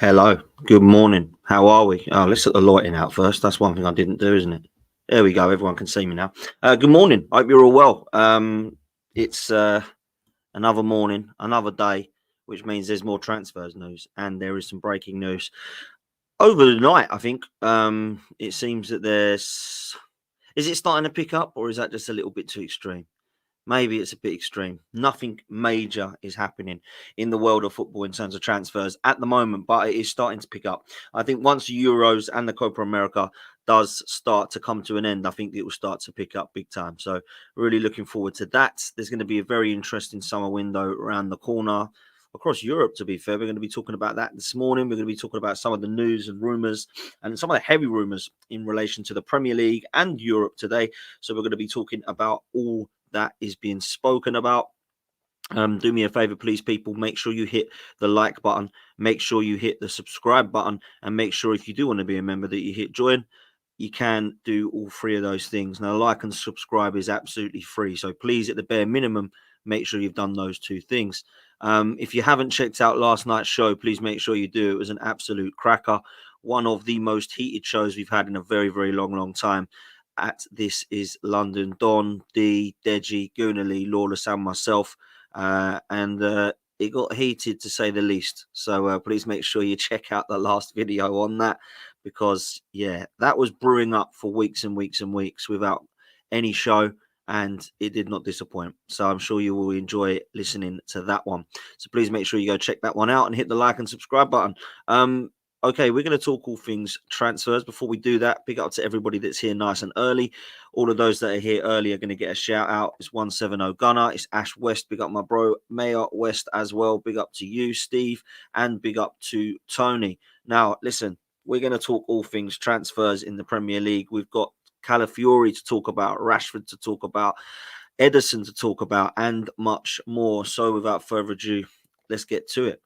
Hello, good morning. How are we? Oh, let's set the lighting out first. That's one thing I didn't do, isn't it? There we go. Everyone can see me now. Good morning. Hope you're all well. It's another morning, another day, which means there's more transfers news and there is some breaking news over the night. I think it seems that there's. Is it starting to pick up, or is that just a little bit too extreme? Maybe it's a bit extreme. Nothing major is happening in the world of football in terms of transfers at the moment, but it is starting to pick up. I think once the Euros and the Copa America does start to come to an end, I think it will start to pick up big time. So really looking forward to that. There's going to be a very interesting summer window around the corner across Europe, to be fair. We're going to be talking about that this morning. We're going to be talking about some of the news and rumours and some of the heavy rumours in relation to the Premier League and Europe today. So we're going to be talking about all that is being spoken about. Do me a favor, please, people. Make sure you hit the like button. Make sure you hit the subscribe button. And make sure if you do want to be a member that you hit join. You can do all three of those things. Now, like and subscribe is absolutely free. So please, at the bare minimum, make sure you've done those two things. If you haven't checked out last night's show, please make sure you do. It was an absolute cracker. One of the most heated shows we've had in a very, very long time. This is London. Don, D, Deji, Goonali, Lawless, and myself. And it got heated, to say the least. So please make sure you check out the last video on that, because, yeah, that was brewing up for weeks and weeks and weeks without any show, and it did not disappoint. So I'm sure you will enjoy listening to that one. So please make sure you go check that one out and hit the like and subscribe button. Okay, we're going to talk all things transfers. Before we do that, big up to everybody that's here nice and early. All of those that are here early are going to get a shout out. It's 170 Gunner. It's Ash West. Big up my bro, Mayor West as well. Big up to you, Steve. And big up to Tony. Now, listen, we're going to talk all things transfers in the Premier League. We've got Calafiori to talk about, Rashford to talk about, Ederson to talk about, and much more. So without further ado, let's get to it.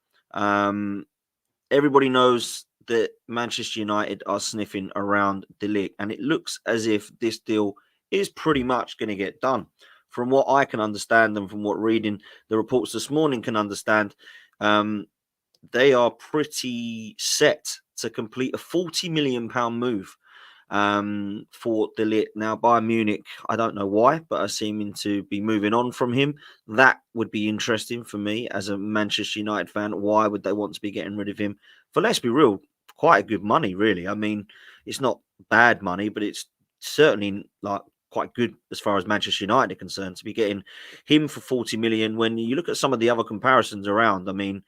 Everybody knows that Manchester United are sniffing around De Ligt, and it looks as if this deal is pretty much going to get done. From what I can understand and from what reading the reports this morning can understand, they are pretty set to complete a £40 million move for De Ligt. Now, Bayern Munich, I don't know why, but are seeming to be moving on from him. That would be interesting for me as a Manchester United fan. Why would they want to be getting rid of him? For, let's be real, quite a good money, really. I mean, it's not bad money, but it's certainly like quite good as far as Manchester United are concerned to be getting him for 40 million. When you look at some of the other comparisons around, I mean,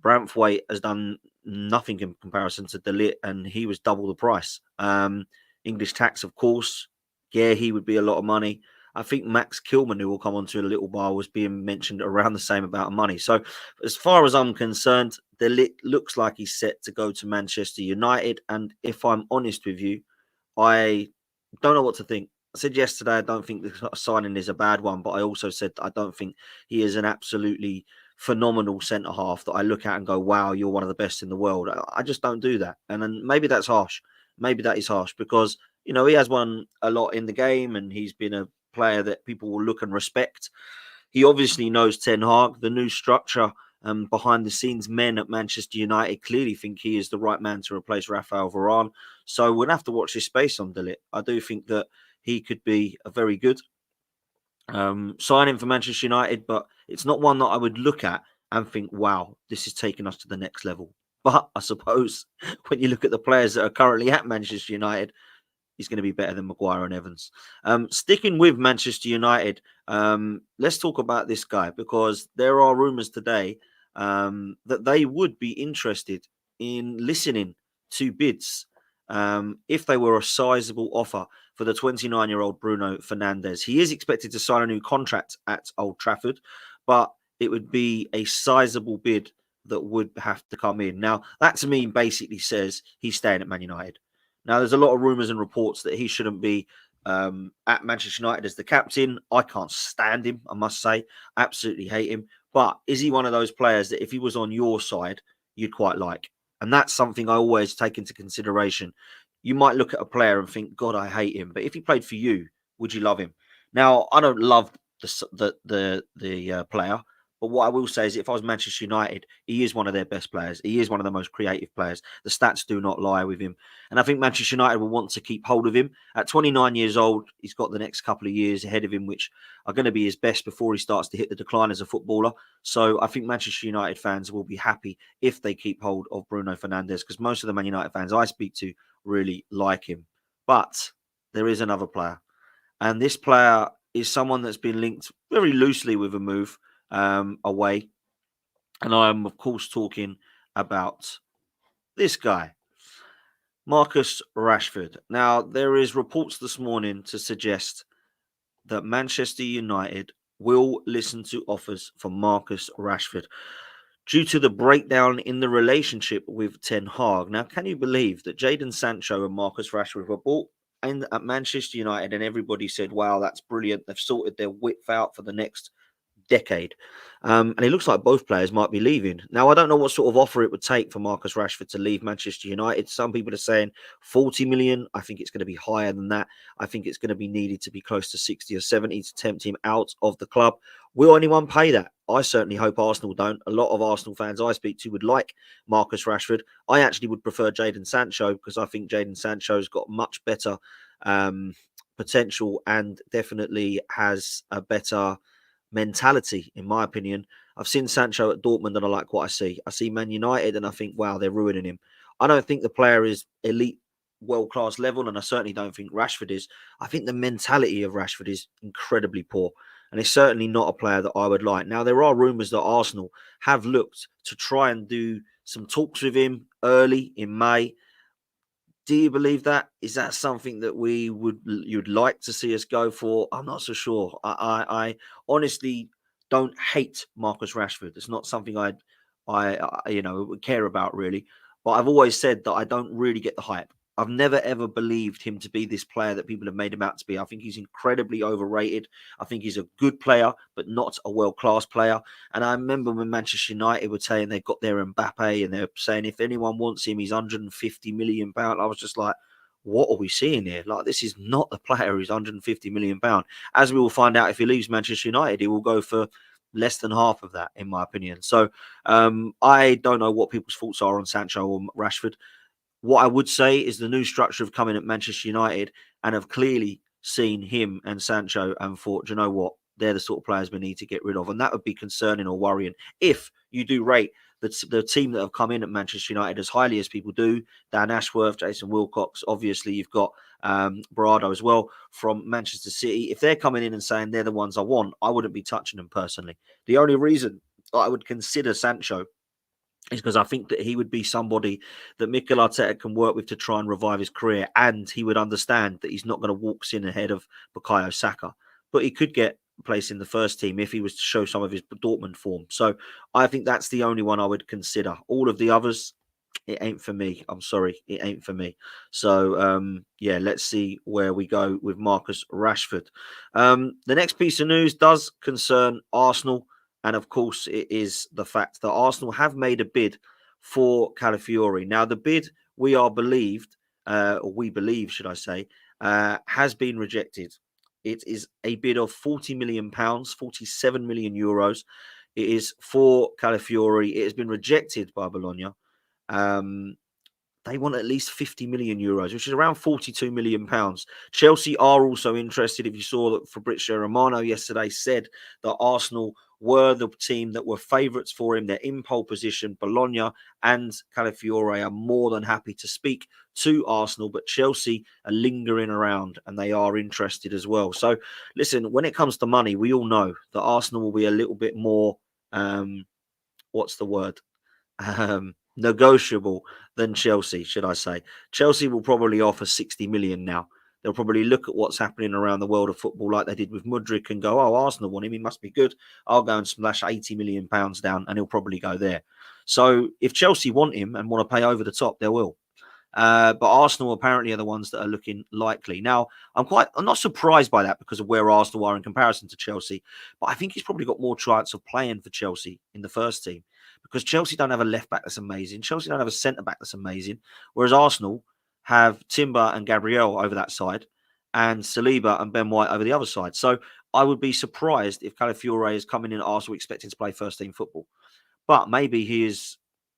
Branthwaite has done nothing in comparison to De Ligt, and he was double the price. English tax, of course. Yeah, he would be a lot of money. I think Max Kiemann, who will come on to in a little while, was being mentioned around the same amount of money. So as far as I'm concerned, De Ligt looks like he's set to go to Manchester United. And if I'm honest with you, I don't know what to think. I said yesterday I don't think the signing is a bad one, but I also said I don't think he is an absolutely phenomenal centre half that I look at and go, wow, you're one of the best in the world. I just don't do that. And then maybe that's harsh. Maybe that is harsh because, you know, he has won a lot in the game and he's been a player that people will look and respect. He obviously knows Ten Hag, the new structure. Behind the scenes, men at Manchester United clearly think he is the right man to replace Rafael Varane. So we'll have to watch this space on De Ligt. I do think that he could be a very good signing for Manchester United, but it's not one that I would look at and think, wow, this is taking us to the next level. But I suppose when you look at the players that are currently at Manchester United, he's going to be better than Maguire and Evans. Sticking with Manchester United, let's talk about this guy because there are rumours today that they would be interested in listening to bids if they were a sizable offer for the 29-year-old Bruno Fernandez. He is expected to sign a new contract at Old Trafford, but it would be a sizable bid that would have to come in. Now, that to me basically says he's staying at Man United. Now, there's a lot of rumours and reports that he shouldn't be at Manchester United as the captain. I can't stand him, I must say. Absolutely hate him. But is he one of those players that if he was on your side, you'd quite like? And that's something I always take into consideration. You might look at a player and think, God, I hate him. But if he played for you, would you love him? Now, I don't love the player, But what I will say is if I was Manchester United, he is one of their best players. He is one of the most creative players. The stats do not lie with him. And I think Manchester United will want to keep hold of him. At 29 years old, he's got the next couple of years ahead of him, which are going to be his best before he starts to hit the decline as a footballer. So I think Manchester United fans will be happy if they keep hold of Bruno Fernandez, because most of the Man United fans I speak to really like him. But there is another player. And this player is someone that's been linked very loosely with a move away. And I'm, of course, talking about this guy, Marcus Rashford. Now, there is reports this morning to suggest that Manchester United will listen to offers for Marcus Rashford due to the breakdown in the relationship with Ten Hag. Now, can you believe that Jadon Sancho and Marcus Rashford were bought in at Manchester United and everybody said, wow, that's brilliant. They've sorted their width out for the next decade. And it looks like both players might be leaving. Now, I don't know what sort of offer it would take for Marcus Rashford to leave Manchester United. Some people are saying 40 million. I think it's going to be higher than that. I think it's going to be needed to be close to 60 or 70 to tempt him out of the club. Will anyone pay that? I certainly hope Arsenal don't. A lot of Arsenal fans I speak to would like Marcus Rashford. I actually would prefer Jadon Sancho because I think Jadon Sancho's got much better potential and definitely has a better mentality, in my opinion. I've seen Sancho at Dortmund and I like what I see. I see Man United and I think, wow, they're ruining him. I don't think the player is elite, world-class level, and I certainly don't think Rashford is. I think the mentality of Rashford is incredibly poor, and it's certainly not a player that I would like. Now, there are rumours that Arsenal have looked to try and do some talks with him early in May. Do you believe that? Is that something that you'd like to see us go for? I'm not so sure. I honestly don't hate Marcus Rashford. It's not something I would care about really. But I've always said that I don't really get the hype. I've never ever believed him to be this player that people have made him out to be. I think he's incredibly overrated. I think he's a good player, but not a world-class player. And I remember when Manchester United were saying they've got their Mbappe and they're saying if anyone wants him, he's £150 million. I was just like, what are we seeing here? Like, this is not the player who's £150 million. As we will find out, if he leaves Manchester United, he will go for less than half of that, in my opinion. So I don't know what people's thoughts are on Sancho or Rashford. What I would say is the new structure of coming at Manchester United and have clearly seen him and Sancho and thought, do you know what? They're the sort of players we need to get rid of. And that would be concerning or worrying if you do rate the team that have come in at Manchester United as highly as people do. Dan Ashworth, Jason Wilcox, obviously you've got Berardo as well from Manchester City. If they're coming in and saying they're the ones I want, I wouldn't be touching them personally. The only reason I would consider Sancho is because I think that he would be somebody that Mikel Arteta can work with to try and revive his career, and he would understand that he's not going to walk in ahead of Bukayo Saka, but he could get placed in the first team if he was to show some of his Dortmund form. So I think that's the only one I would consider. All of the others, it ain't for me. I'm sorry, it ain't for me. So yeah, let's see where we go with Marcus Rashford. The next piece of news does concern Arsenal. And of course, it is the fact that Arsenal have made a bid for Calafiori. Now, the bid we believe, should I say, has been rejected. It is a bid of £40 million, 47 million euros. It is for Calafiori. It has been rejected by Bologna. They want at least 50 million euros, which is around 42 million pounds. Chelsea are also interested. If you saw that Fabrizio Romano yesterday said that Arsenal were the team that were favourites for him. They're in pole position. Bologna and Calafiori are more than happy to speak to Arsenal, but Chelsea are lingering around and they are interested as well. So listen, when it comes to money, we all know that Arsenal will be a little bit more, what's the word? Negotiable than Chelsea, should I say. Chelsea will probably offer 60 million now. They'll probably look at what's happening around the world of football like they did with Mudryk and go, oh, Arsenal want him, he must be good. I'll go and splash 80 million pounds down and he'll probably go there. So if Chelsea want him and want to pay over the top, they will. But Arsenal apparently are the ones that are looking likely. Now, I'm not surprised by that because of where Arsenal are in comparison to Chelsea. But I think he's probably got more chance of playing for Chelsea in the first team because Chelsea don't have a left back that's amazing. Chelsea don't have a centre back that's amazing. Whereas Arsenal have Timber and Gabriel over that side. and Saliba and Ben White over the other side. So I would be surprised if Calafiori is coming in at Arsenal expecting to play first team football. But maybe he is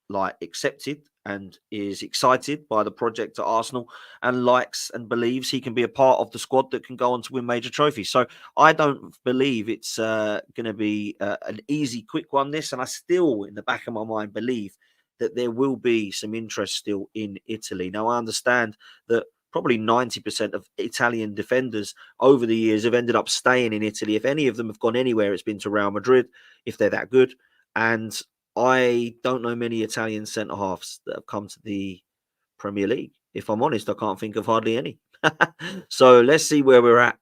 like accepted and is excited by the project at Arsenal and likes and believes he can be a part of the squad that can go on to win major trophies. So I don't believe it's going to be an easy, quick one, this. And I still, in the back of my mind, believe that there will be some interest still in Italy. Now, I understand that probably 90% of Italian defenders over the years have ended up staying in Italy. If any of them have gone anywhere, it's been to Real Madrid, if they're that good. And I don't know many Italian centre halves that have come to the Premier League. If I'm honest, I can't think of hardly any. So let's see where we're at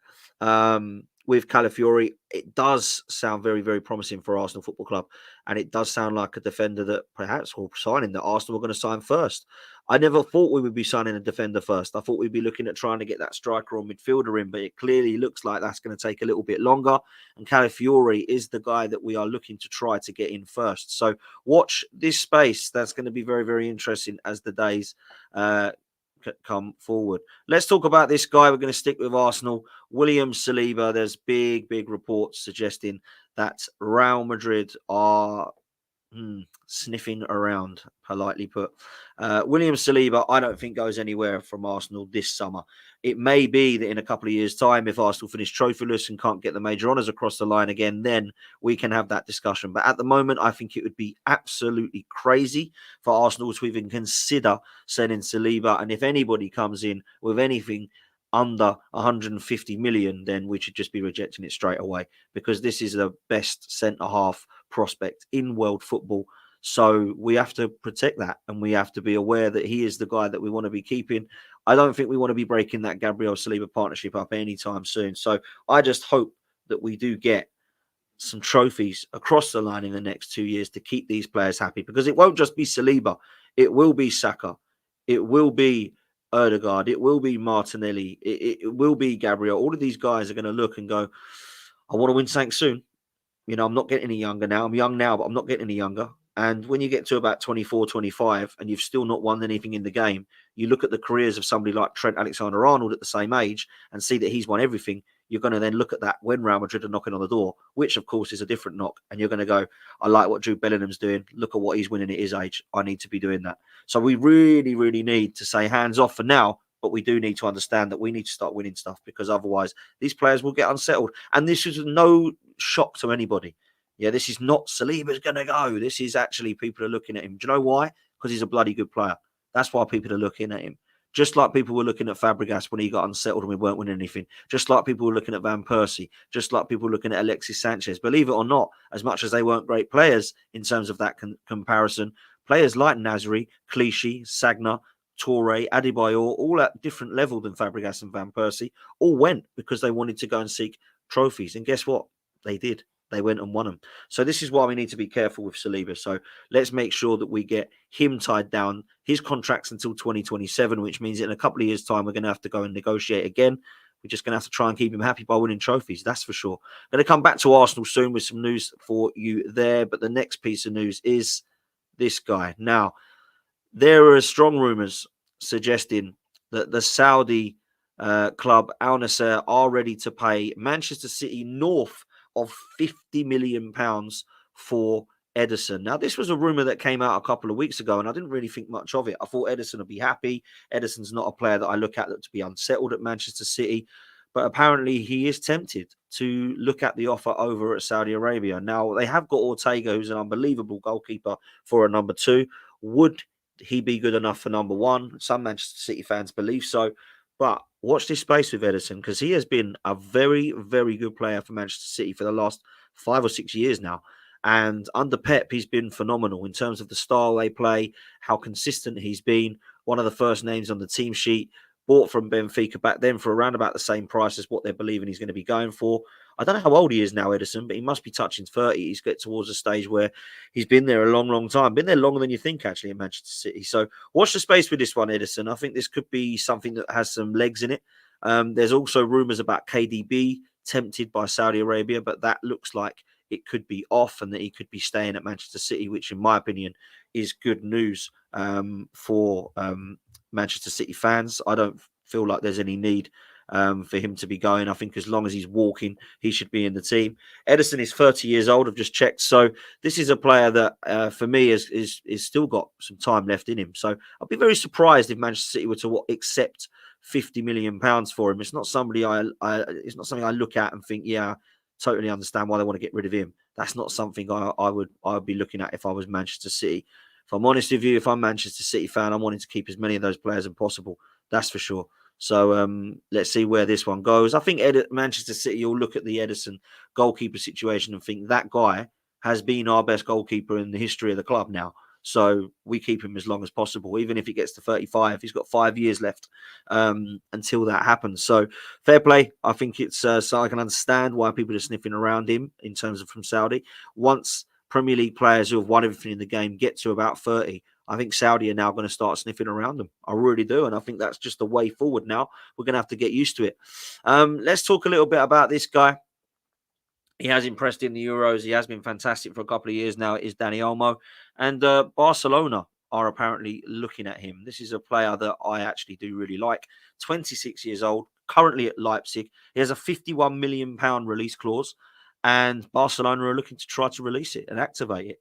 with Calafiori. It does sound very, very promising for Arsenal Football Club. And it does sound like a defender that perhaps will sign that Arsenal were going to sign first. I never thought we would be signing a defender first. I thought we'd be looking at trying to get that striker or midfielder in, but it clearly looks like that's going to take a little bit longer. And Calafiori is the guy that we are looking to try to get in first. So watch this space. That's going to be very, very interesting as the days come forward. Let's talk about this guy. We're going to stick with Arsenal. William Saliba. There's big reports suggesting that Real Madrid are sniffing around, politely put. William Saliba, I don't think goes anywhere from Arsenal this summer. It may be that in a couple of years' time, if Arsenal finish trophyless and can't get the major honours across the line again, then we can have that discussion. But at the moment, I think it would be absolutely crazy for Arsenal to even consider selling Saliba. And if anybody comes in with anything under 150 million, then we should just be rejecting it straight away, because this is the best centre-half prospect in world football. So we have to protect that, and we have to be aware that he is the guy that we want to be keeping. I don't think we want to be breaking that Gabriel Saliba partnership up anytime soon. So I just hope that we do get some trophies across the line in the next 2 years to keep these players happy, because it won't just be Saliba. It will be Saka. It will be Odegaard. It will be Martinelli. It will be Gabriel. All of these guys are going to look and go, I want to win something soon. You know, I'm not getting any younger now. I'm young now, but I'm not getting any younger. And when you get to about 24, 25, and you've still not won anything in the game, you look at the careers of somebody like Trent Alexander-Arnold at the same age and see that he's won everything. You're going to then look at that when Real Madrid are knocking on the door, which, of course, is a different knock. And you're going to go, I like what Jude Bellingham's doing. Look at what he's winning at his age. I need to be doing that. So we really, really need to say hands off for now. But we do need to understand that we need to start winning stuff, because otherwise these players will get unsettled. And this is no shock to anybody. Yeah, this is not Saliba's going to go. This is actually people are looking at him. Do you know why? Because he's a bloody good player. That's why people are looking at him. Just like people were looking at Fabregas when he got unsettled and we weren't winning anything. Just like people were looking at Van Persie. Just like people were looking at Alexis Sanchez. Believe it or not, as much as they weren't great players in terms of that comparison, players like Nasri, Clichy, Sagna, Toure, Adebayor, all at different level than Fabregas and Van Persie, all went because they wanted to go and seek trophies. And guess what? They did. They went and won them. So this is why we need to be careful with Saliba. So let's make sure that we get him tied down. His contract's until 2027, which means in a couple of years' time, we're going to have to go and negotiate again. We're just going to have to try and keep him happy by winning trophies. That's for sure. I'm going to come back to Arsenal soon with some news for you there. But the next piece of news is this guy. Now, there are strong rumours suggesting that the Saudi club Al Nassr are ready to pay Manchester City north of £50 million for Ederson. Now, this was a rumour that came out a couple of weeks ago, and I didn't really think much of it. I thought Ederson would be happy. Ederson's not a player that I look at to be unsettled at Manchester City, but apparently he is tempted to look at the offer over at Saudi Arabia. Now, they have got Ortega, who's an unbelievable goalkeeper, for a number 2. Would he be good enough for number 1? Some Manchester City fans believe so. But watch this space with Ederson, because he has been a very, very good player for Manchester City for the last 5 or 6 years now. And under Pep, he's been phenomenal in terms of the style they play, how consistent he's been. One of the first names on the team sheet, bought from Benfica back then for around about the same price as what they're believing he's going to be going for. I don't know how old he is now, Ederson, but he must be touching 30. He's get towards a stage where he's been there a long, long time. Been there longer than you think, actually, in Manchester City. So watch the space with this one, Ederson. I think this could be something that has some legs in it. There's also rumours about KDB tempted by Saudi Arabia, but that looks like it could be off and that he could be staying at Manchester City, which, in my opinion, is good news for Manchester City fans. I don't feel like there's any need for him to be going. I think as long as he's walking, he should be in the team. Ederson is 30 years old. I've just checked. So this is a player that, for me, is still got some time left in him. So I'd be very surprised if Manchester City were to accept £50 million for him. It's not somebody it's not something I look at and think, yeah, totally understand why they want to get rid of him. That's not something I would be looking at if I was Manchester City. If I'm honest with you, if I'm a Manchester City fan, I'm wanting to keep as many of those players as possible. That's for sure. So let's see where this one goes. I think Manchester City will look at the Ederson goalkeeper situation and think that guy has been our best goalkeeper in the history of the club now. So we keep him as long as possible. Even if he gets to 35, he's got 5 years left until that happens. So fair play. I think it's so I can understand why people are sniffing around him in terms of from Saudi. Once Premier League players who have won everything in the game get to about 30, I think Saudi are now going to start sniffing around them. I really do. And I think that's just the way forward now. We're going to have to get used to it. Let's talk a little bit about this guy. He has impressed in the Euros. He has been fantastic for a couple of years now. It is Dani Elmo. And Barcelona are apparently looking at him. This is a player that I actually do really like. 26 years old, currently at Leipzig. He has a £51 million release clause. And Barcelona are looking to try to release it and activate it.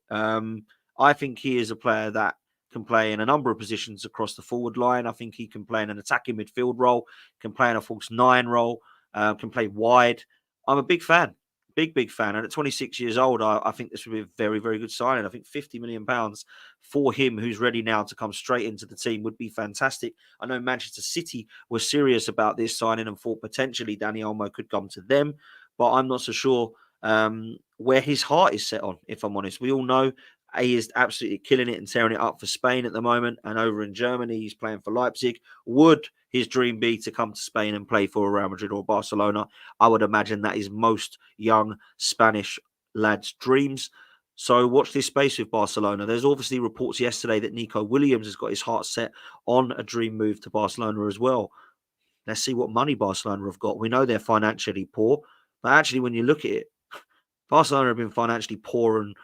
I think he is a player that can play in a number of positions across the forward line. I think he can play in an attacking midfield role, can play in a false nine role, can play wide. I'm a big fan. Big fan. And at 26 years old, I think this would be a very, very good signing. I think £50 million for him, who's ready now to come straight into the team, would be fantastic. I know Manchester City were serious about this signing and thought potentially Dani Olmo could come to them, but I'm not so sure where his heart is set on, if I'm honest. We all know he is absolutely killing it and tearing it up for Spain at the moment. And over in Germany, he's playing for Leipzig. Would his dream be to come to Spain and play for Real Madrid or Barcelona? I would imagine that is most young Spanish lads' dreams. So watch this space with Barcelona. There's obviously reports yesterday that Nico Williams has got his heart set on a dream move to Barcelona as well. Let's see what money Barcelona have got. We know they're financially poor, but actually when you look at it, Barcelona have been financially poor and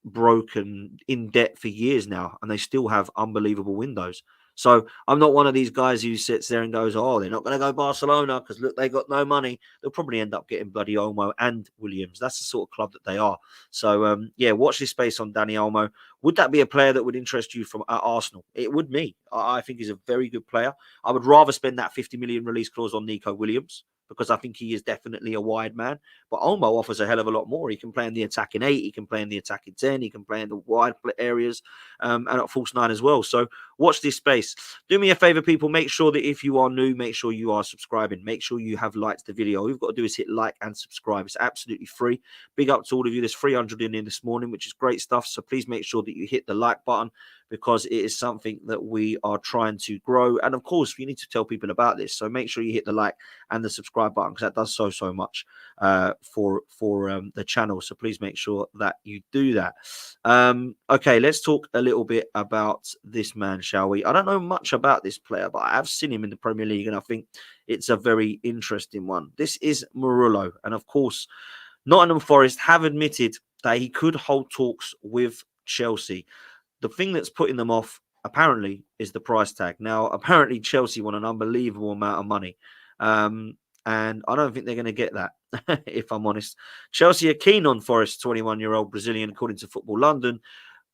broken in debt for years now, and they still have unbelievable windows. So I'm not one of these guys who sits there and goes, oh, they're not going to go Barcelona because look, they got no money. They'll probably end up getting bloody Olmo and Williams. That's the sort of club that they are. So yeah, watch this space on Dani Olmo. Would that be a player that would interest you from Arsenal? It would me. I think he's a very good player. I would rather spend that 50 million release clause on Nico Williams, because I think he is definitely a wide man. But Olmo offers a hell of a lot more. He can play in the attacking 8, he can play in the attacking 10, he can play in the wide areas, and at false 9 as well. So watch this space. Do me a favor, people. Make sure that if you are new, make sure you are subscribing. Make sure you have liked the video. All you've got to do is hit like and subscribe. It's absolutely free. Big up to all of you. There's 300 in this morning, which is great stuff. So please make sure that you hit the like button, because it is something that we are trying to grow. And of course, we need to tell people about this. So make sure you hit the like and the subscribe button, because that does so much for the channel. So please make sure that you do that. Okay, let's talk a little bit about this man, shall we? I don't know much about this player, but I have seen him in the Premier League, and I think it's a very interesting one. This is Morillo. And of course, Nottingham Forest have admitted that he could hold talks with Chelsea. The thing that's putting them off, apparently, is the price tag. Now, apparently, Chelsea want an unbelievable amount of money. And I don't think they're going to get that, if I'm honest. Chelsea are keen on Forest's 21-year-old Brazilian, according to Football London,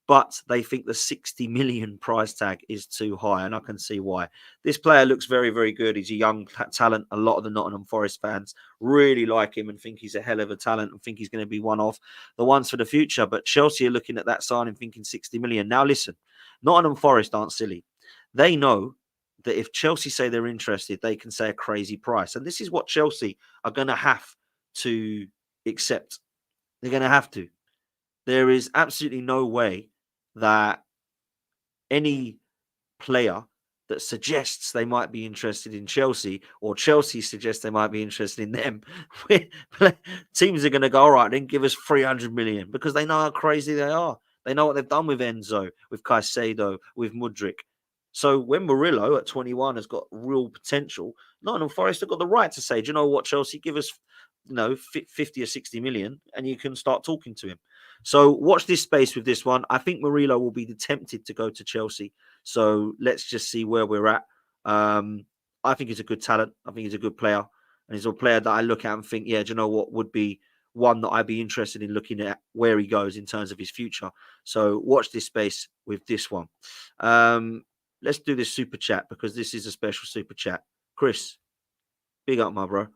but they think the 60 million price tag is too high, and I can see why. This player looks very, very good. He's a young talent. A lot of the Nottingham Forest fans really like him and think he's a hell of a talent and think he's going to be one of the ones for the future. But Chelsea are looking at that signing thinking 60 million. Now, listen, Nottingham Forest aren't silly. They know that if Chelsea say they're interested, they can say a crazy price. And this is what Chelsea are going to have to accept. They're going to have to. There is absolutely no way that any player that suggests they might be interested in Chelsea, or Chelsea suggests they might be interested in them, teams are going to go, all right, then give us 300 million, because they know how crazy they are. They know what they've done with Enzo, with Caicedo, with Mudryk. So when Morillo at 21 has got real potential, Nottingham Forest have got the right to say, do you know what, Chelsea, give us 50 or 60 million, and you can start talking to him. So watch this space with this one. I think Morillo will be tempted to go to Chelsea. So let's just see where we're at. I think he's a good talent. I think he's a good player. And he's a player that I look at and think, yeah, do you know what would be one that I'd be interested in looking at where he goes in terms of his future. So watch this space with this one. Let's do this super chat because this is a special super chat. Chris, big up, my bro.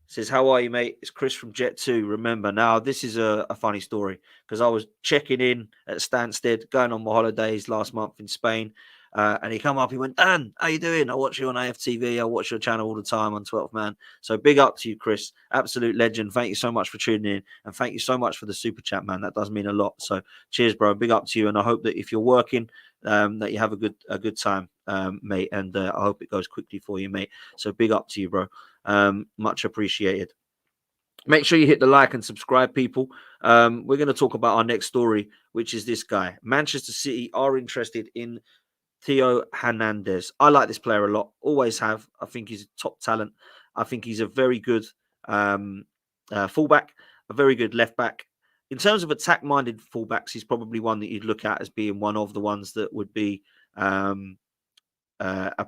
Says, how are you, mate? It's Chris from Jet 2. Remember, now this is a funny story because I was checking in at Stansted, going on my holidays last month in Spain. And he come up, he went, Dan, how you doing? I watch you on AFTV. I watch your channel all the time on 12th Man. So big up to you, Chris. Absolute legend. Thank you so much for tuning in. And thank you so much for the super chat, man. That does mean a lot. So cheers, bro. Big up to you. And I hope that if you're working, that you have a good time, mate. And I hope it goes quickly for you, mate. So big up to you, bro. Much appreciated. Make sure you hit the like and subscribe, people. We're going to talk about our next story, which is this guy. Manchester City are interested in Theo Hernandez. I like this player a lot. Always have. I think he's a top talent. I think he's a very good fullback, a very good left back. In terms of attack-minded fullbacks, he's probably one that you'd look at as being one of the ones that would be a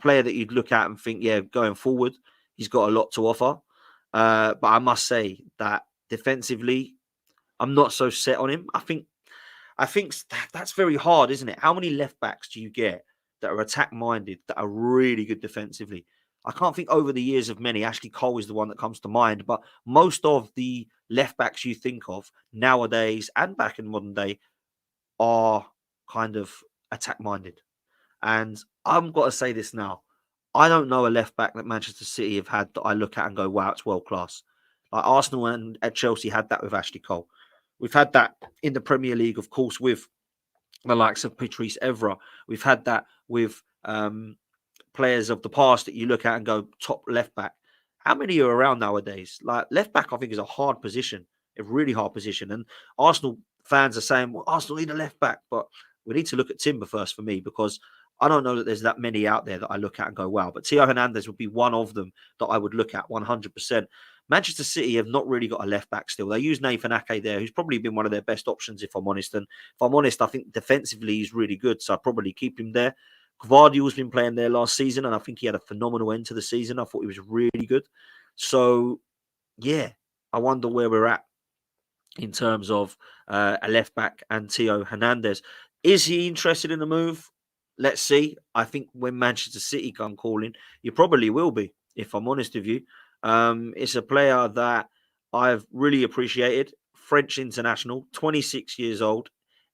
player that you'd look at and think, yeah, going forward, he's got a lot to offer. But I must say that defensively, I'm not so set on him. I think that's very hard, isn't it? How many left backs do you get that are attack minded, that are really good defensively? I can't think over the years of many. Ashley Cole is the one that comes to mind, but most of the left backs you think of nowadays and back in modern day are kind of attack minded. And I've got to say this now. I don't know a left back that Manchester City have had that I look at and go, wow, it's world class. Like Arsenal and at Chelsea had that with Ashley Cole. We've had that in the Premier League, of course, with the likes of Patrice Evra. We've had that with players of the past that you look at and go, top left back. How many are around nowadays? Like left back, I think, is a hard position, a really hard position. And Arsenal fans are saying, well, Arsenal need a left back, but we need to look at Timber first for me because I don't know that there's that many out there that I look at and go, wow. But Theo Hernandez would be one of them that I would look at 100%. Manchester City have not really got a left back still. They use Nathan Ake there, who's probably been one of their best options, if I'm honest. And if I'm honest, I think defensively he's really good. So I'd probably keep him there. Gvardiol's been playing there last season, and I think he had a phenomenal end to the season. I thought he was really good. So, yeah, I wonder where we're at in terms of a left back and Theo Hernandez. Is he interested in the move? Let's see. I think when Manchester City come calling, you probably will be, if I'm honest with you. It's a player that I've really appreciated. French international, 26 years old,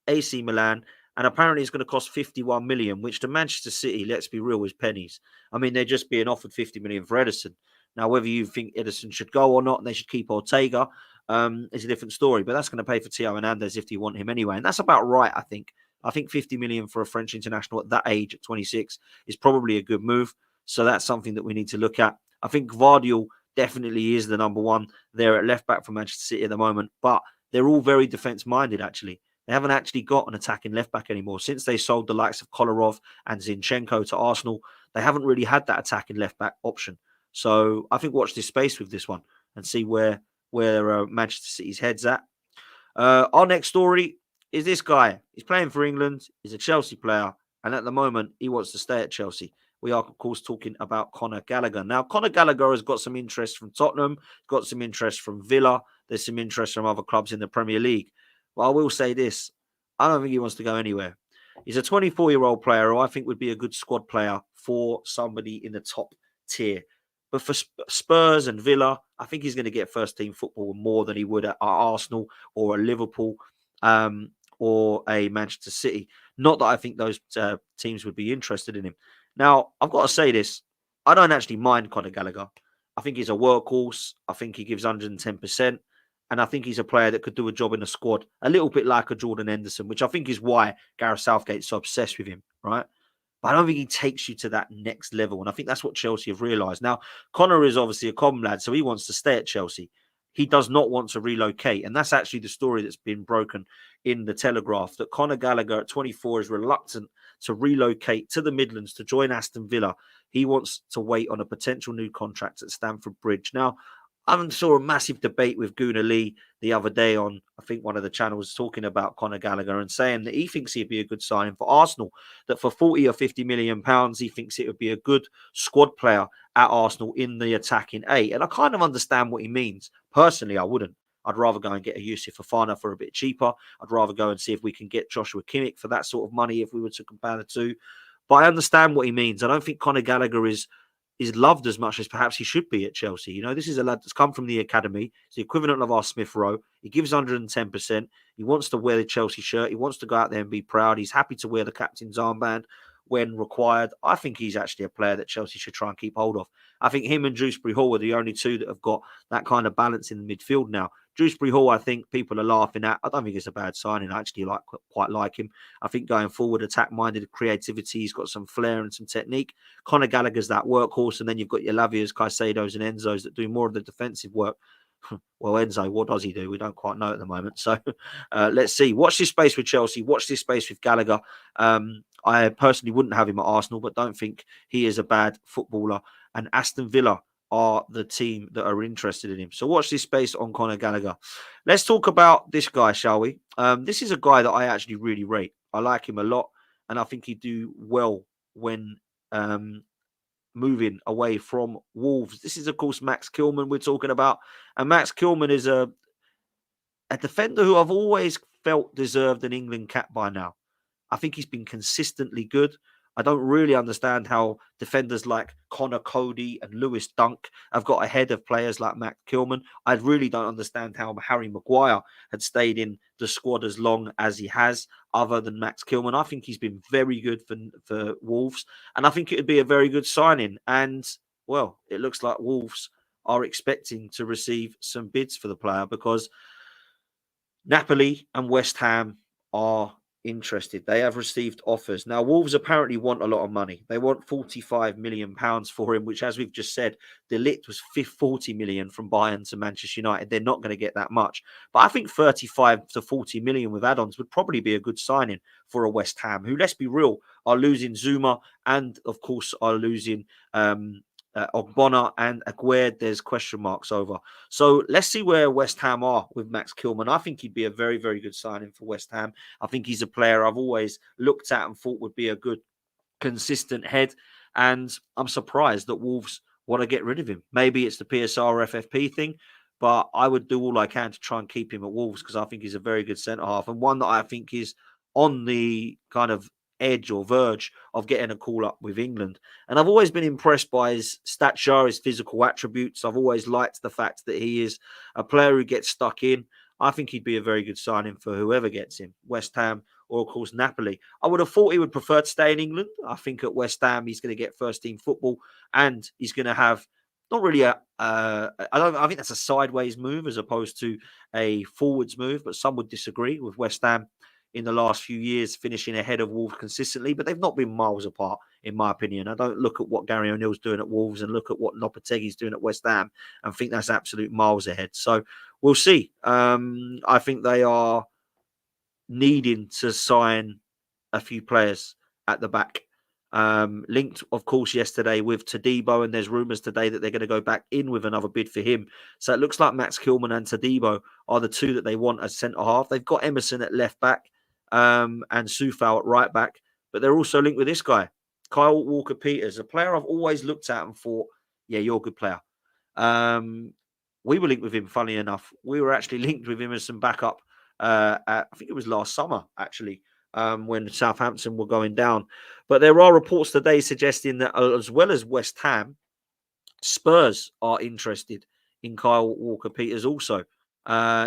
AC Milan, and apparently it's going to cost 51 million, which to Manchester City, let's be real, is pennies. I mean, they're just being offered 50 million for Ederson. Now, whether you think Ederson should go or not, and they should keep Ortega, is a different story. But that's going to pay for Theo Hernandez if you want him anyway. And that's about right, I think. I think 50 million for a French international at that age, at 26, is probably a good move. So that's something that we need to look at. I think Gvardiol definitely is the number one there at left back for Manchester City at the moment. But they're all very defence-minded, actually. They haven't actually got an attacking left back anymore. Since they sold the likes of Kolarov and Zinchenko to Arsenal, they haven't really had that attacking left back option. So I think watch this space with this one and see where Manchester City's head's at. Our next story is this guy. He's playing for England. He's a Chelsea player. And at the moment, he wants to stay at Chelsea. We are, of course, talking about Conor Gallagher. Now, Conor Gallagher has got some interest from Tottenham, got some interest from Villa. There's some interest from other clubs in the Premier League. But I will say this. I don't think he wants to go anywhere. He's a 24-year-old player who I think would be a good squad player for somebody in the top tier. But for Spurs and Villa, I think he's going to get first-team football more than he would at Arsenal or a Liverpool or a Manchester City. Not that I think those teams would be interested in him. Now, I've got to say this. I don't actually mind Conor Gallagher. I think he's a workhorse. I think he gives 110%. And I think he's a player that could do a job in a squad, a little bit like a Jordan Henderson, which I think is why Gareth Southgate's so obsessed with him, right? But I don't think he takes you to that next level. And I think that's what Chelsea have realised. Now, Conor is obviously a common lad, so he wants to stay at Chelsea. He does not want to relocate. And that's actually the story that's been broken in the Telegraph, that Conor Gallagher at 24 is reluctant to relocate to the Midlands to join Aston Villa. He wants to wait on a potential new contract at Stamford Bridge. Now, I saw a massive debate with Guna Lee the other day on, I think, one of the channels talking about Conor Gallagher and saying that he thinks he'd be a good signing for Arsenal, that for 40 or 50 million pounds, he thinks it would be a good squad player at Arsenal in the attacking eight. And I kind of understand what he means. Personally, I wouldn't. I'd rather go and get a Yusuf Fofana for a bit cheaper. I'd rather go and see if we can get Joshua Kimmich for that sort of money if we were to compare the two. But I understand what he means. I don't think Conor Gallagher is loved as much as perhaps he should be at Chelsea. You know, this is a lad that's come from the academy. It's the equivalent of our Smith Rowe. He gives 110%. He wants to wear the Chelsea shirt. He wants to go out there and be proud. He's happy to wear the captain's armband when required. I think he's actually a player that Chelsea should try and keep hold of. I think him and Dewsbury Hall are the only two that have got that kind of balance in the midfield now. Dewsbury Hall, I think people are laughing at. I don't think it's a bad signing. I actually quite like him. I think going forward, attack-minded creativity, he's got some flair and some technique. Conor Gallagher's that workhorse, and then you've got your Lavias, Caicedos, and Enzos that do more of the defensive work. Well, Enzo, what does he do? We don't quite know at the moment. So let's see. Watch this space with Chelsea. Watch this space with Gallagher. I personally wouldn't have him at Arsenal, but don't think he is a bad footballer. And Aston Villa are the team that are interested in him. So watch this space on Conor Gallagher. Let's talk about this guy, shall we? This is a guy that I actually really rate. I like him a lot, and I think he'd do well when moving away from Wolves. This is, of course, Max Kiemann we're talking about. And Max Kiemann is a defender who I've always felt deserved an England cap by now. I think he's been consistently good. I don't really understand how defenders like Connor Cody and Lewis Dunk have got ahead of players like Max Kiemann. I really don't understand how Harry Maguire had stayed in the squad as long as he has, other than Max Kiemann. I think he's been very good for Wolves, and I think it would be a very good signing. And, well, it looks like Wolves are expecting to receive some bids for the player because Napoli and West Ham are interested. They have received offers. Now, Wolves apparently want a lot of money. They want £45 million for him, which, as we've just said, De Ligt was 40 million from Bayern to Manchester United. They're not going to get that much. But I think 35 to 40 million with add-ons would probably be a good signing for a West Ham, who, let's be real, are losing Zuma and, of course, are losing Ogbonna and Aguerd. There's question marks over. So let's see where West Ham are with Max Kiemann. I think he'd be a very, very good signing for West Ham. I think he's a player I've always looked at and thought would be a good, consistent head. And I'm surprised that Wolves want to get rid of him. Maybe it's the PSR FFP thing, but I would do all I can to try and keep him at Wolves because I think he's a very good centre-half and one that I think is on the kind of edge or verge of getting a call up with England. And I've always been impressed by his stature, his physical attributes. I've always liked the fact that he is a player who gets stuck in. I think he'd be a very good signing for whoever gets him, West Ham or, of course, Napoli. I would have thought he would prefer to stay in England. I think at West Ham, he's going to get first-team football and he's going to have not really I think that's a sideways move as opposed to a forwards move, but some would disagree with West Ham in the last few years, finishing ahead of Wolves consistently, but they've not been miles apart, in my opinion. I don't look at what Gary O'Neill's doing at Wolves and look at what Lopetegui's doing at West Ham and think that's absolute miles ahead. So we'll see. I think they are needing to sign a few players at the back. Linked, of course, yesterday with Todibo, and there's rumours today that they're going to go back in with another bid for him. So it looks like Max Kiemann and Todibo are the two that they want as centre-half. They've got Emerson at left-back and Soufal at right-back, but they're also linked with this guy, Kyle Walker-Peters, a player I've always looked at and thought, yeah, you're a good player. We were linked with him, funny enough. We were actually linked with him as some backup I think it was last summer, actually, when Southampton were going down. But there are reports today suggesting that as well as West Ham, Spurs are interested in Kyle Walker-Peters also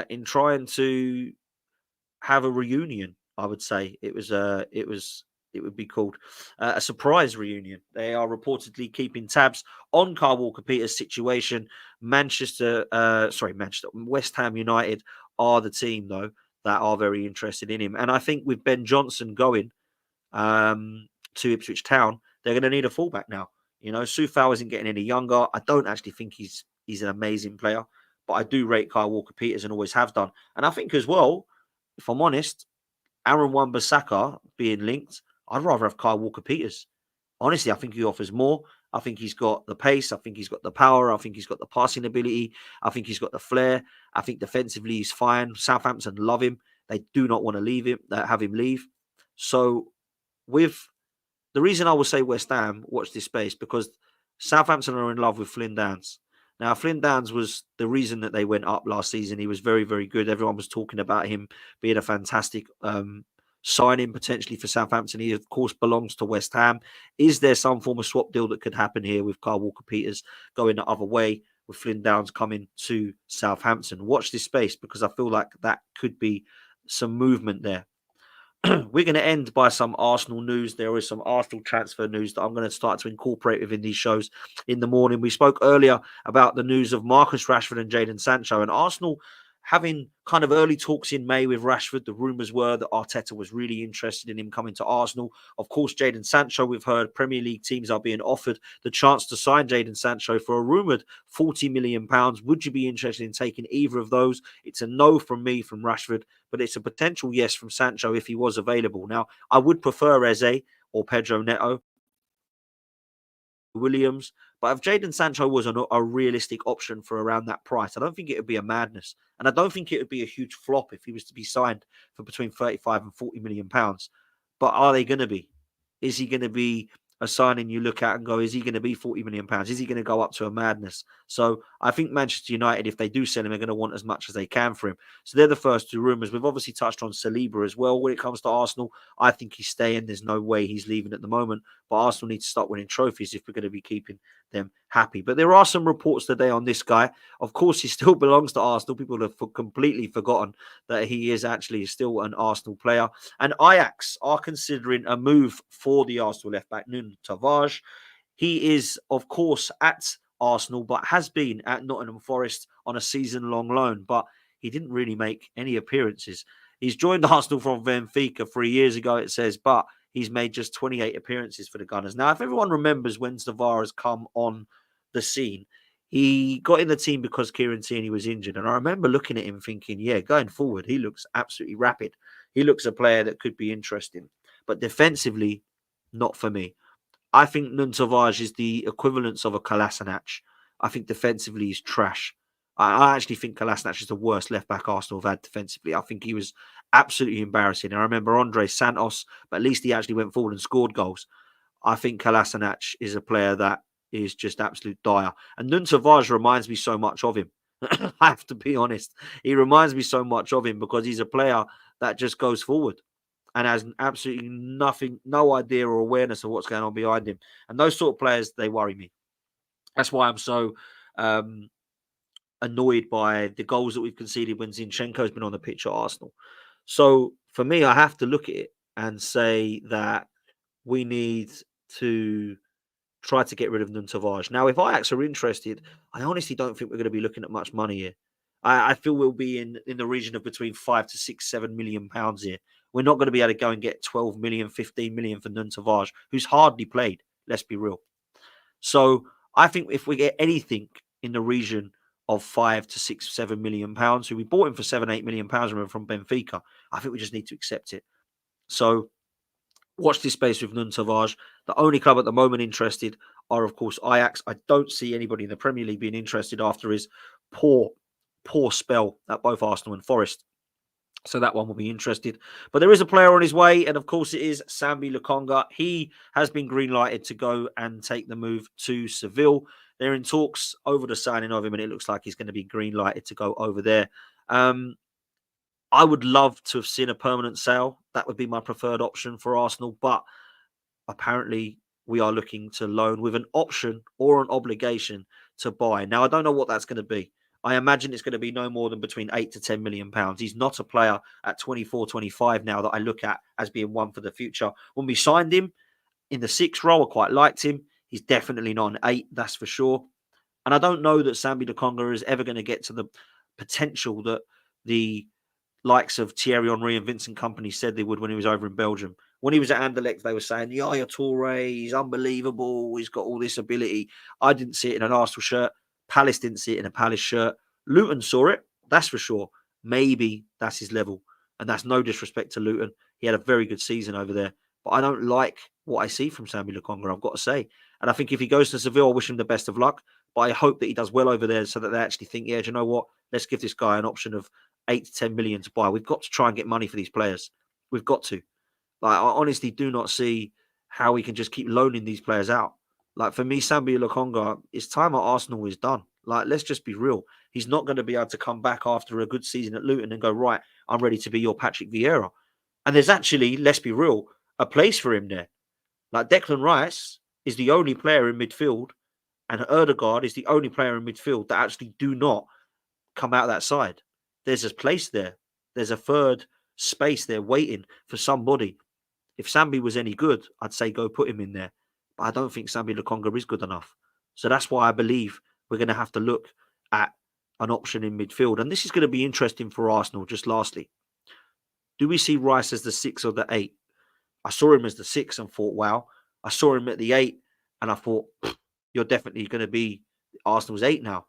in trying to have a reunion. I would say it would be called a surprise reunion. They are reportedly keeping tabs on Kyle Walker-Peters' situation. West Ham United are the team, though, that are very interested in him. And I think with Ben Johnson going to Ipswich Town, they're going to need a fullback now. You know, Soufal isn't getting any younger. I don't actually think he's an amazing player, but I do rate Kyle Walker-Peters and always have done. And I think as well, if I'm honest, Aaron Wan-Bissaka being linked, I'd rather have Kyle Walker-Peters. Honestly, I think he offers more. I think he's got the pace. I think he's got the power. I think he's got the passing ability. I think he's got the flair. I think defensively he's fine. Southampton love him. They do not want to leave him, have him leave. So with the reason I will say West Ham, watch this space, because Southampton are in love with Flynn Downs. Now, Flynn Downs was the reason that they went up last season. He was very, very good. Everyone was talking about him being a fantastic signing potentially for Southampton. He, of course, belongs to West Ham. Is there some form of swap deal that could happen here with Kyle Walker-Peters going the other way, with Flynn Downs coming to Southampton? Watch this space, because I feel like that could be some movement there. We're going to end by some Arsenal news. There is some Arsenal transfer news that I'm going to start to incorporate within these shows in the morning. We spoke earlier about the news of Marcus Rashford and Jadon Sancho, and Arsenal having kind of early talks in May with Rashford. The rumours were that Arteta was really interested in him coming to Arsenal. Of course, Jadon Sancho, we've heard Premier League teams are being offered the chance to sign Jadon Sancho for a rumoured £40 million. Would you be interested in taking either of those? It's a no from me from Rashford, but it's a potential yes from Sancho if he was available. Now, I would prefer Eze or Pedro Neto, Williams, but if Jadon Sancho was a realistic option for around that price, I don't think it would be a madness. And I don't think it would be a huge flop if he was to be signed for between 35 and 40 million pounds. But are they going to be? Is he going to be a signing you look at and go, is he going to be 40 million pounds? Is he going to go up to a madness? So I think Manchester United, if they do sell him, are going to want as much as they can for him. So they're the first two rumours. We've obviously touched on Saliba as well. When it comes to Arsenal, I think he's staying. There's no way he's leaving at the moment. But Arsenal need to start winning trophies if we're going to be keeping them happy. But there are some reports today on this guy. Of course, he still belongs to Arsenal. People have completely forgotten that he is actually still an Arsenal player. And Ajax are considering a move for the Arsenal left-back, Nuno Tavares. He is, of course, at Arsenal, but has been at Nottingham Forest on a season-long loan. But he didn't really make any appearances. He's joined Arsenal from Benfica 3 years ago, it says, but he's made just 28 appearances for the Gunners. Now, if everyone remembers when Tavares come on the scene, he got in the team because Kieran Tierney was injured. And I remember looking at him thinking, yeah, going forward, he looks absolutely rapid. He looks a player that could be interesting. But defensively, not for me. I think Nuno Tavares is the equivalence of a Kolasinac. I think defensively he's trash. I actually think Kolasinac is the worst left-back Arsenal have had defensively. I think he was absolutely embarrassing. I remember Andre Santos, but at least he actually went forward and scored goals. I think Kolasinac is a player that is just absolute dire. And Nuno Tavares reminds me so much of him. I have to be honest. He reminds me so much of him because he's a player that just goes forward and has absolutely nothing, no idea or awareness of what's going on behind him. And those sort of players, they worry me. That's why I'm so annoyed by the goals that we've conceded when Zinchenko's been on the pitch at Arsenal. So for me, I have to look at it and say that we need to try to get rid of Nuno Tavares. Now, if Ajax are interested, I honestly don't think we're going to be looking at much money here. I feel we'll be in the region of between 5 to 6, £7 million here. We're not going to be able to go and get 12 million, 15 million for Nuno Tavares, who's hardly played. Let's be real. So I think if we get anything in the region of 5 to 6, £7 million, who we bought him for 7, £8 million from Benfica, I think we just need to accept it. So watch this space with Nuno Tavares. The only club at the moment interested are, of course, Ajax. I don't see anybody in the Premier League being interested after his poor spell at both Arsenal and Forest. So that one will be interested. But there is a player on his way, and of course it is Sambi Lokonga. He has been green-lighted to go and take the move to Seville. They're in talks over the signing of him, and it looks like he's going to be green-lighted to go over there. I would love to have seen a permanent sale. That would be my preferred option for Arsenal. But apparently we are looking to loan with an option or an obligation to buy. Now, I don't know what that's going to be. I imagine it's going to be no more than between 8 to 10 million pounds. He's not a player at 24, 25 now that I look at as being one for the future. When we signed him in the 6 role, I quite liked him. He's definitely not an 8, that's for sure. And I don't know that Sambi Lokonga is ever going to get to the potential that the likes of Thierry Henry and Vincent Kompany said they would when he was over in Belgium. When he was at Anderlecht, they were saying, Yaya Toure, he's unbelievable. He's got all this ability. I didn't see it in an Arsenal shirt. Palace didn't see it in a Palace shirt. Luton saw it, that's for sure. Maybe that's his level. And that's no disrespect to Luton. He had a very good season over there. But I don't like what I see from Sambi Lokonga, I've got to say. And I think if he goes to Seville, I wish him the best of luck. But I hope that he does well over there so that they actually think, yeah, do you know what? Let's give this guy an option of 8 to 10 million to buy. We've got to try and get money for these players. We've got to. Like, I honestly do not see how we can just keep loaning these players out. Like, for me, Sambi Lokonga, his time at Arsenal is done. Like, let's just be real. He's not going to be able to come back after a good season at Luton and go, right, I'm ready to be your Patrick Vieira. And there's actually, let's be real, a place for him there. Like, Declan Rice is the only player in midfield, and Erdegaard is the only player in midfield that actually do not come out that side. There's a place there. There's a third space there waiting for somebody. If Sambi was any good, I'd say go put him in there. But I don't think Sambi Lokonga is good enough. So that's why I believe we're going to have to look at an option in midfield. And this is going to be interesting for Arsenal. Just lastly, do we see Rice as the 6 or the 8? I saw him as the 6 and thought, wow. I saw him at the 8 and I thought, you're definitely going to be Arsenal's 8 now.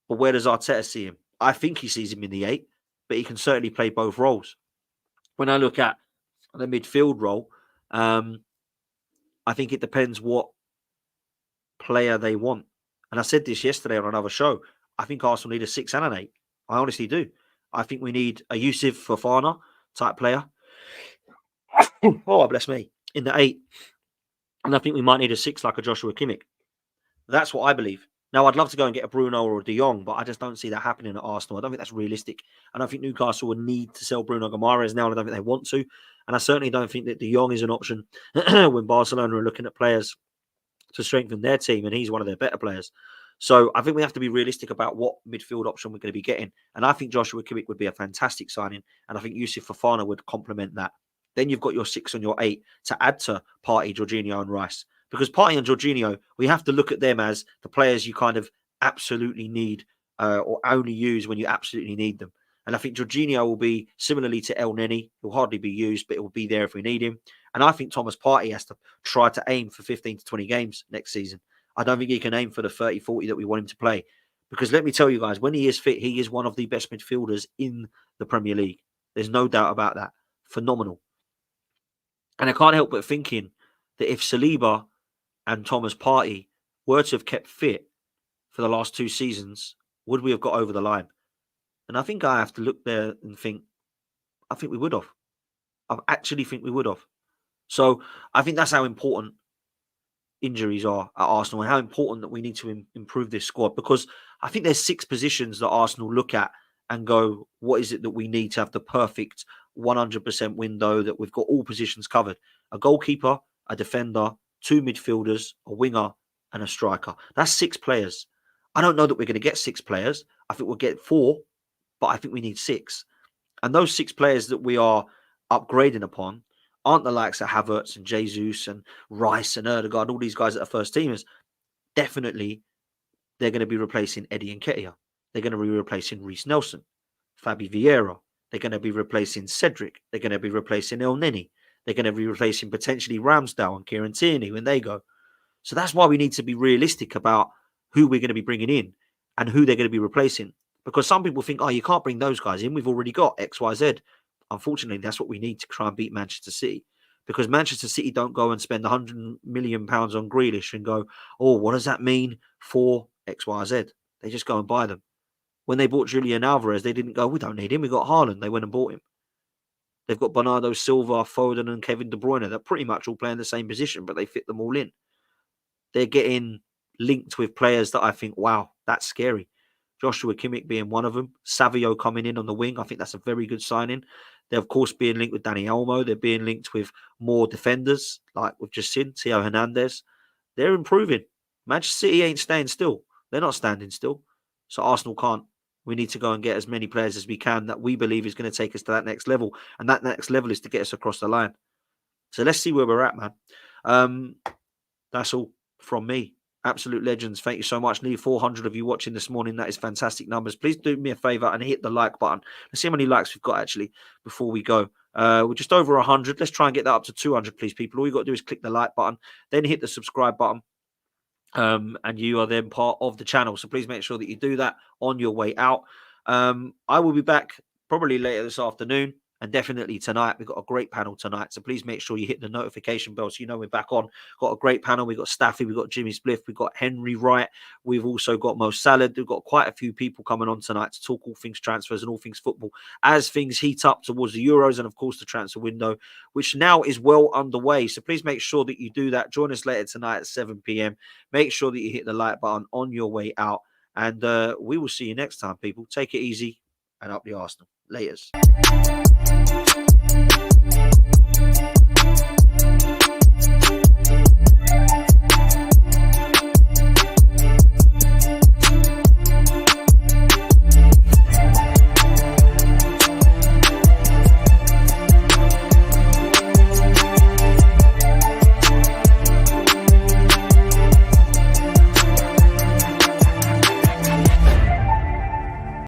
But where does Arteta see him? I think he sees him in the 8, but he can certainly play both roles. When I look at the midfield role, I think it depends what player they want. And I said this yesterday on another show. I think Arsenal need a 6 and an 8. I honestly do. I think we need a Yusuf Fofana type player. Oh, bless me. In the 8. And I think we might need a 6 like a Joshua Kimmich. That's what I believe. Now, I'd love to go and get a Bruno or a De Jong, but I just don't see that happening at Arsenal. I don't think that's realistic. I don't think Newcastle would need to sell Bruno Guimaraes now. I don't think they want to. And I certainly don't think that De Jong is an option when Barcelona are looking at players to strengthen their team, and he's one of their better players. So I think we have to be realistic about what midfield option we're going to be getting. And I think Joshua Kimmich would be a fantastic signing, and I think Yusuf Fofana would complement that. Then you've got your 6 and your 8 to add to Partey, Jorginho, and Rice. Because Partey and Jorginho, we have to look at them as the players you kind of absolutely need or only use when you absolutely need them. And I think Jorginho will be similarly to El Neni. He'll hardly be used, but it will be there if we need him. And I think Thomas Partey has to try to aim for 15 to 20 games next season. I don't think he can aim for the 30, 40 that we want him to play. Because let me tell you guys, when he is fit, he is one of the best midfielders in the Premier League. There's no doubt about that. Phenomenal. And I can't help but thinking that if Saliba and Thomas Partey were to have kept fit for the last 2 seasons, would we have got over the line? And I think I have to look there and think, I think we would have. I actually think we would have. So I think that's how important injuries are at Arsenal and how important that we need to improve this squad, because I think there's 6 positions that Arsenal look at and go, what is it that we need to have the perfect 100% window that we've got all positions covered? A goalkeeper, a defender, 2 midfielders, a winger, and a striker. That's 6 players. I don't know that we're going to get 6 players. I think we'll get 4, but I think we need 6. And those 6 players that we are upgrading upon aren't the likes of Havertz and Jesus and Rice and Erdegaard, all these guys that are first teamers. Definitely, they're going to be replacing Eddie Nketiah. They're going to be replacing Reece Nelson, Fabi Vieira. They're going to be replacing Cedric. They're going to be replacing El Neni. They're going to be replacing potentially Ramsdale and Kieran Tierney when they go. So that's why we need to be realistic about who we're going to be bringing in and who they're going to be replacing. Because some people think, oh, you can't bring those guys in. We've already got X, Y, Z. Unfortunately, that's what we need to try and beat Manchester City. Because Manchester City don't go and spend £100 million on Grealish and go, oh, what does that mean for X, Y, Z? They just go and buy them. When they bought Julian Alvarez, they didn't go, we don't need him. We got Haaland. They went and bought him. They've got Bernardo Silva, Foden, and Kevin De Bruyne. They're pretty much all playing the same position, but they fit them all in. They're getting linked with players that I think, wow, that's scary. Joshua Kimmich being one of them. Savio coming in on the wing. I think that's a very good signing. They're, of course, being linked with Dani Elmo. They're being linked with more defenders, like we've just seen, Theo Hernandez. They're improving. Manchester City ain't staying still. They're not standing still. So Arsenal can't. We need to go and get as many players as we can that we believe is going to take us to that next level. And that next level is to get us across the line. So let's see where we're at, man. That's all from me. Absolute legends. Thank you so much. Nearly 400 of you watching this morning. That is fantastic numbers. Please do me a favor and hit the like button. Let's see how many likes we've got actually before we go. We're just over 100. Let's try and get that up to 200, please, people. All you got to do is click the like button, then hit the subscribe button. And you are then part of the channel. So please make sure that you do that on your way out. I will be back probably later this afternoon. And definitely tonight, we've got a great panel tonight. So please make sure you hit the notification bell so you know we're back on. Got a great panel. We've got Staffy, we've got Jimmy Spliff, we've got Henry Wright. We've also got Mo Salad. We've got quite a few people coming on tonight to talk all things transfers and all things football as things heat up towards the Euros and, of course, the transfer window, which now is well underway. So please make sure that you do that. Join us later tonight at 7 p.m. Make sure that you hit the like button on your way out. And we will see you next time, people. Take it easy and up the Arsenal. Laters.